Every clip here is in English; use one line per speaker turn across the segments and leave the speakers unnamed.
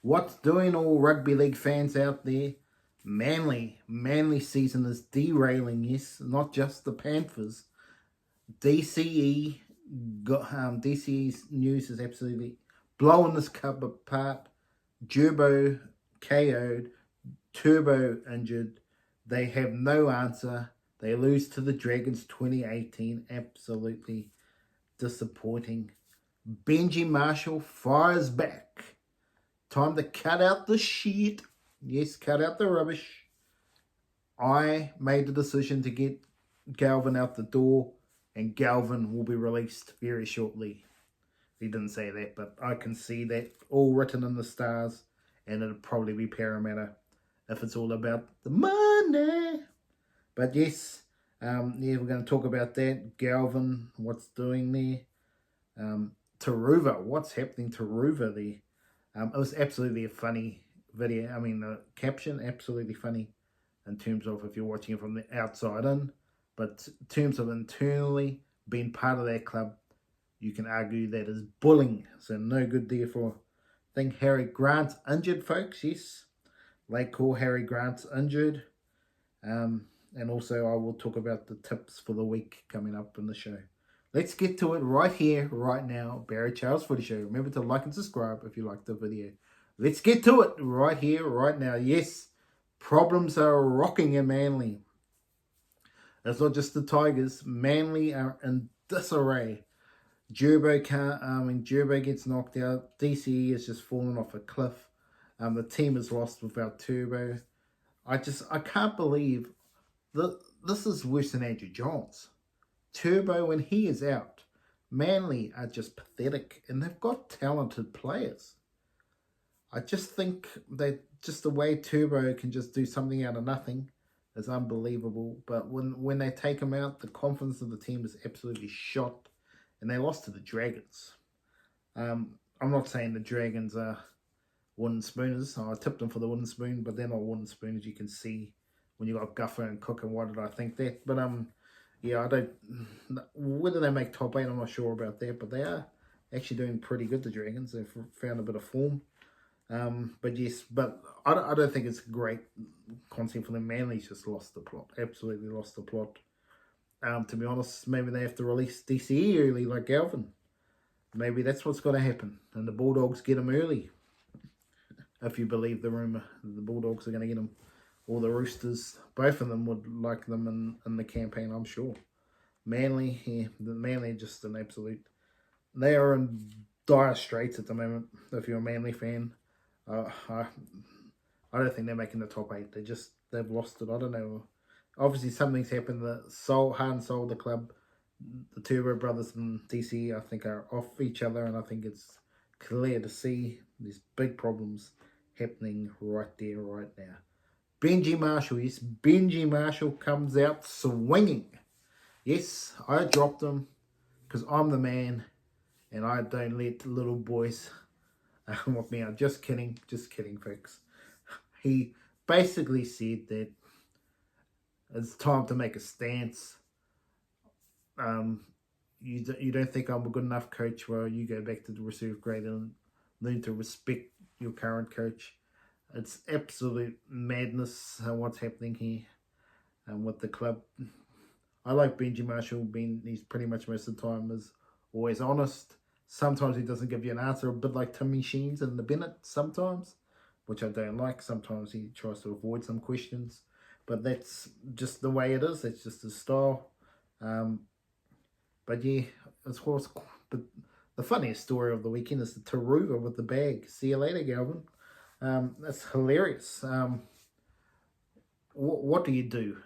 What's doing, all rugby league fans out there? Manly season is derailing, yes, not just the Panthers. DCE DCE's news is absolutely blowing this cup apart. Gerbo KO'd, Turbo injured. They have no answer. They lose to the Dragons 2018. Absolutely disappointing. Benji Marshall fires back. Time to cut out the shit. Yes, cut out the rubbish. I made the decision to get Galvin out the door, and Galvin will be released very shortly. He didn't say that, but I can see that all written in the stars, and it'll probably be Parramatta if it's all about the money. But yes, we're going to talk about that. Galvin, what's doing there? Turuva, what's happening to Turuva there? It was absolutely a funny video. I mean, the caption, absolutely funny in terms of if you're watching it from the outside in. But in terms of internally being part of that club, you can argue that is bullying. So no good there for, I think Harry Grant's injured, folks, yes. Leka, Harry Grant's injured. And also I will talk about the tips for the week coming up in the show. Let's get to it right here, right now. Barry Charles Footy Show. Remember to like and subscribe if you liked the video. Let's get to it right here, right now. Yes, problems are rocking in Manly. It's not just the Tigers. Manly are in disarray. Gerbo gets knocked out. DCE has just fallen off a cliff. The team is lost without Turbo. I can't believe that this is worse than Andrew Johns. Turbo, when he is out, Manly are just pathetic, and they've got talented players. I just think that just the way Turbo can just do something out of nothing is unbelievable. But when they take him out, the confidence of the team is absolutely shot, and they lost to the Dragons. I'm not saying the Dragons are wooden spooners. I tipped them for the wooden spoon, but they're not wooden spooners. You can see when you got Guffer and Cook, and why did I think that? But yeah, I don't. Whether they make top 8, I'm not sure about that. But they are actually doing pretty good. The Dragons, they've found a bit of form. But yes, but I don't think it's a great concept for them. Manly's just lost the plot. Absolutely lost the plot. To be honest, maybe they have to release DCE early, like Galvin. Maybe that's what's going to happen, and the Bulldogs get him early. If you believe the rumour, the Bulldogs are going to get him. Or the Roosters, both of them would like them in the campaign, I'm sure. Manly, yeah, the Manly are just an absolute. They are in dire straits at the moment. If you're a Manly fan, I don't think they're making the top 8. They've lost it. I don't know. Obviously, something's happened. Heart and soul, the club, the Turbo brothers and DC, I think, are off each other, and I think it's clear to see these big problems happening right there, right now. Benji Marshall, yes, Benji Marshall comes out swinging. Yes, I dropped him because I'm the man, and I don't let little boys with me out. Just kidding, folks. He basically said that it's time to make a stance. You don't think I'm a good enough coach? Well, you go back to the reserve grade and learn to respect your current coach. It's absolute madness what's happening here with the club. I like Benji Marshall. He's pretty much most of the time is always honest. Sometimes he doesn't give you an answer, a bit like Timmy Sheens and the Bennett sometimes, which I don't like. Sometimes he tries to avoid some questions, but that's just the way it is. That's just his style. But yeah, but the funniest story of the weekend is the Turuva with the bag. See you later, Galvin. That's hilarious. What do you do?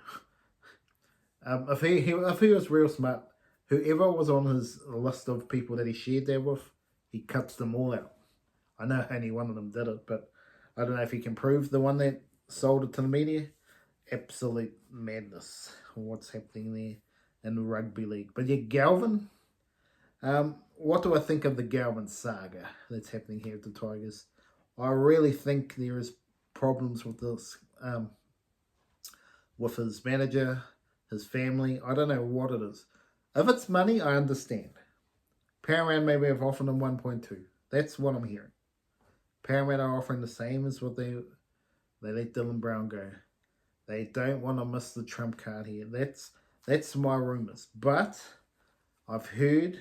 If he was real smart, whoever was on his list of people that he shared that with, he cuts them all out. I know only one of them did it, but I don't know if he can prove the one that sold it to the media. Absolute madness. What's happening there in the rugby league? But yeah, Galvin. What do I think of the Galvin saga that's happening here at the Tigers? I really think there is problems with this, with his manager, his family. I don't know what it is. If it's money, I understand. Powerman maybe have offered him 1.2. That's what I'm hearing. Parramatta are offering the same as what they let Dylan Brown go. They don't want to miss the trump card here. That's my rumours. But I've heard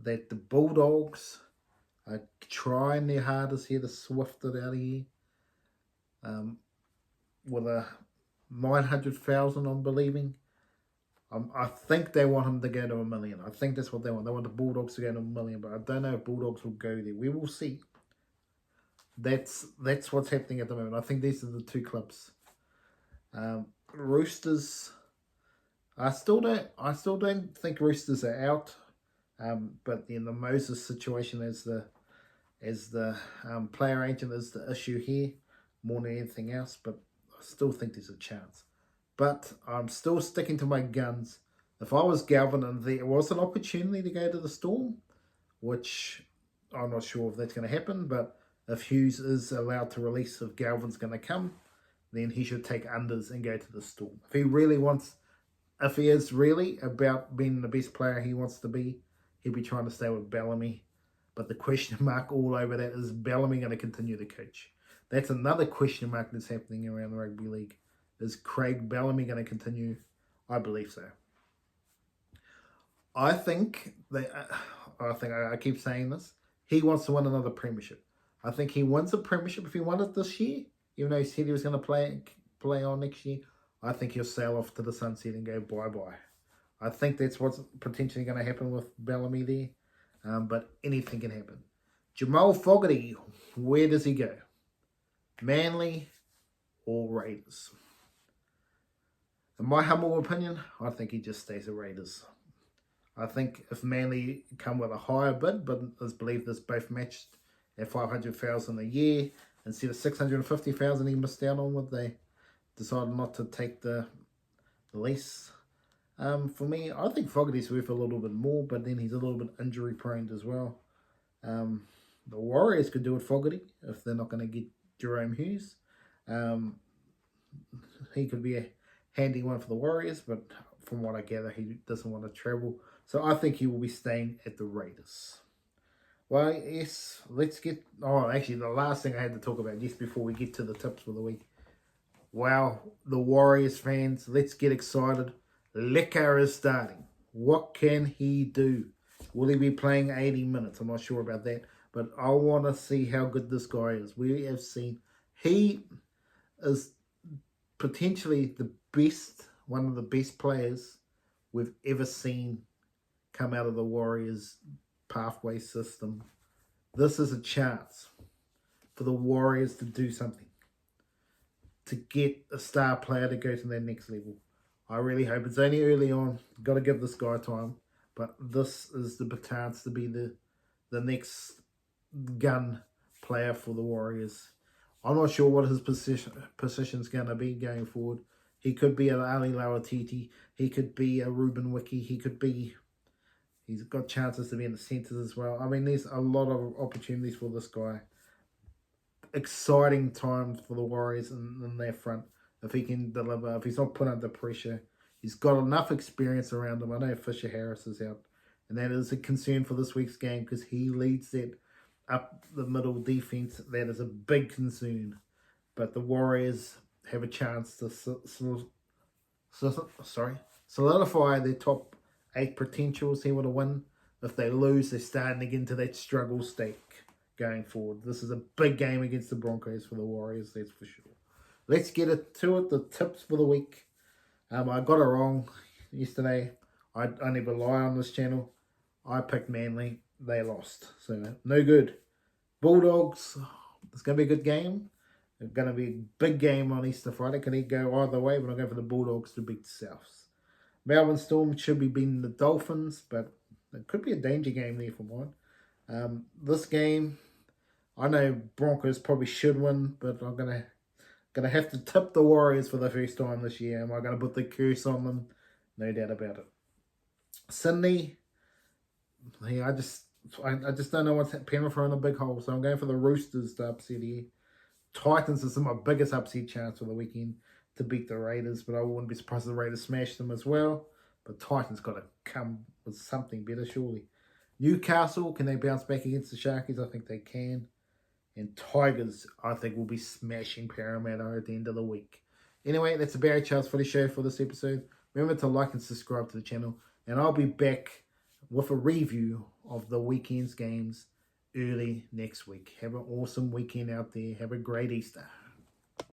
that the Bulldogs are trying their hardest here to swift it out of here. With a 900,000, I'm believing. I think they want him to go to $1 million. I think that's what they want. They want the Bulldogs to go to $1 million, but I don't know if Bulldogs will go there. We will see. That's what's happening at the moment. I think these are the two clubs. Roosters. I still don't think Roosters are out. But in the Moses situation as the player agent is the issue here more than anything else. But I still think there's a chance. But I'm still sticking to my guns. If I was Galvin and there was an opportunity to go to the Storm, which I'm not sure if that's going to happen, but if Hughes is allowed to release, if Galvin's going to come, then he should take unders and go to the Storm. If he is really about being the best player he wants to be, he'll be trying to stay with Bellamy. But the question mark all over that is Bellamy going to continue to coach? That's another question mark that's happening around the rugby league. Is Craig Bellamy going to continue? I believe so. I keep saying this. He wants to win another premiership. I think he wins a premiership if he won it this year. Even though he said he was going to play on next year, I think he'll sail off to the sunset and go bye-bye. I think that's what's potentially going to happen with Bellamy there. But anything can happen. Jamal Fogarty, where does he go? Manly or Raiders? In my humble opinion, I think he just stays at Raiders. I think if Manly come with a higher bid, but let's believe this both matched at 500,000 a year instead of 650,000 he missed out on when they decided not to take the lease. For me, I think Fogarty's worth a little bit more, but then he's a little bit injury prone as well. The Warriors could do with Fogarty if they're not going to get Jerome Hughes. He could be a handy one for the Warriors, but from what I gather, he doesn't want to travel. So I think he will be staying at the Raiders. Well, yes, let's get... Oh, actually, the last thing I had to talk about just before we get to the tips for the week. Wow, the Warriors fans, let's get excited. Leka is starting. What can he do? Will he be playing 80 minutes? I'm not sure about that. But I want to see how good this guy is. We have seen... He is potentially the best, one of the best players we've ever seen come out of the Warriors pathway system. This is a chance for the Warriors to do something, to get a star player to go to their next level. I really hope. It's only early on. Got to give this guy time. But this is the chance to be the next gun player for the Warriors. I'm not sure what his position's going to be going forward. He could be an Ali Lauatiti. He could be a Ruben Wiki. He's got chances to be in the centres as well. I mean, there's a lot of opportunities for this guy. Exciting times for the Warriors in their front. If he can deliver, if he's not put under pressure. He's got enough experience around him. I know Fisher Harris is out. And that is a concern for this week's game because he leads that up the middle defense. That is a big concern. But the Warriors have a chance to solidify their top 8 potentials here with a win. If they lose, they're starting to get into that struggle state going forward. This is a big game against the Broncos for the Warriors, that's for sure. Let's get to it, the tips for the week. I got it wrong yesterday. I never lie on this channel. I picked Manly. They lost. So, no good. Bulldogs, it's going to be a good game. It's going to be a big game on Easter Friday. Can it go either way? But I'm going for the Bulldogs to beat the Souths. Melbourne Storm should be beating the Dolphins, but it could be a danger game there for mine. This game, I know Broncos probably should win, but I'm gonna have to tip the Warriors for the first time this year. Am I going to put the curse on them? No doubt about it. Sydney, I just don't know what's Penrith are in a big hole, so I'm going for the Roosters to upset here. Titans is my biggest upset chance for the weekend to beat the Raiders, but I wouldn't be surprised if the Raiders smash them as well. But Titans got to come with something better, surely. Newcastle, can they bounce back against the Sharkies? I think they can. And Tigers, I think, will be smashing Parramatta at the end of the week. Anyway, that's a Barry Charles for the show for this episode. Remember to like and subscribe to the channel. And I'll be back with a review of the weekend's games early next week. Have an awesome weekend out there. Have a great Easter.